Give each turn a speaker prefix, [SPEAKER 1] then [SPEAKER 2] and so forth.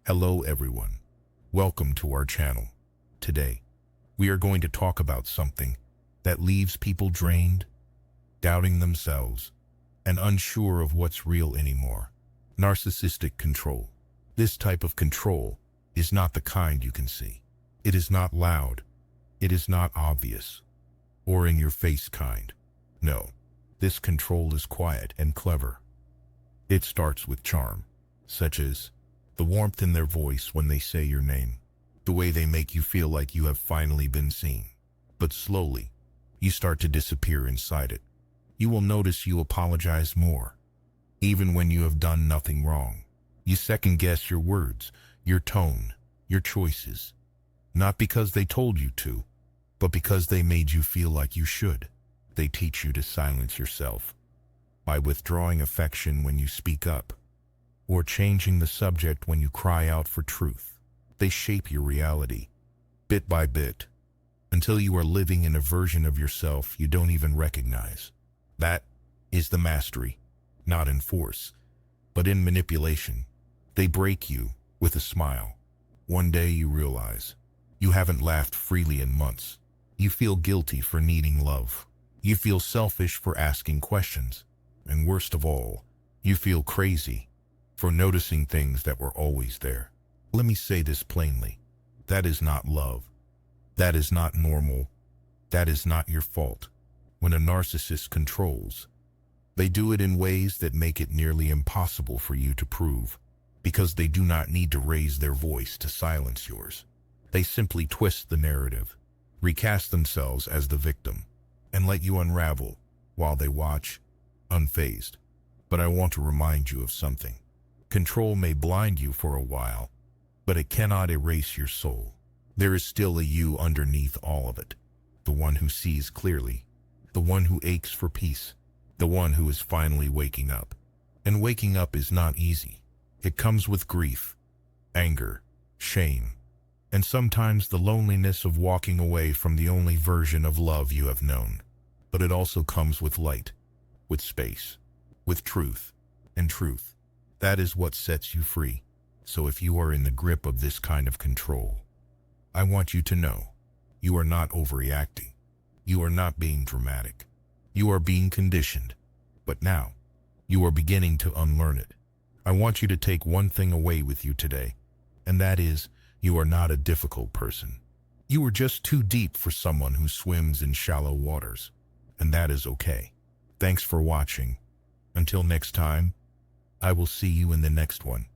[SPEAKER 1] Hello everyone. Welcome to our channel. Today, we are going to talk about something that leaves people drained, doubting themselves, and unsure of what's real anymore. Narcissistic control. This type of control is not the kind you can see. It is not loud. It is not obvious or in your face kind. No, this control is quiet and clever. It starts with charm, such as the warmth in their voice when they say your name, the way they make you feel like you have finally been seen. But slowly, you start to disappear inside it. You will notice you apologize more, even when you have done nothing wrong. You second guess your words, your tone, your choices, not because they told you to, but because they made you feel like you should. They teach you to silence yourself by withdrawing affection when you speak up, or changing the subject when you cry out for truth. They shape your reality, bit by bit, until you are living in a version of yourself you don't even recognize. That is the mastery, not in force, but in manipulation. They break you with a smile. One day you realize you haven't laughed freely in months. You feel guilty for needing love. You feel selfish for asking questions. And worst of all, you feel crazy for noticing things that were always there. Let me say this plainly. That is not love. That is not normal. That is not your fault. When a narcissist controls, they do it in ways that make it nearly impossible for you to prove, because they do not need to raise their voice to silence yours. They simply twist the narrative, recast themselves as the victim, and let you unravel while they watch, unfazed. But I want to remind you of something. Control may blind you for a while, but it cannot erase your soul. There is still a you underneath all of it, the one who sees clearly, the one who aches for peace, the one who is finally waking up. And waking up is not easy. It comes with grief, anger, shame, and sometimes the loneliness of walking away from the only version of love you have known. But it also comes with light, with space, with truth, and truth. That is what sets you free. So if you are in the grip of this kind of control, I want you to know, you are not overreacting. You are not being dramatic. You are being conditioned. But now, you are beginning to unlearn it. I want you to take one thing away with you today, and that is, you are not a difficult person. You are just too deep for someone who swims in shallow waters, and that is okay. Thanks for watching. Until next time, I will see you in the next one.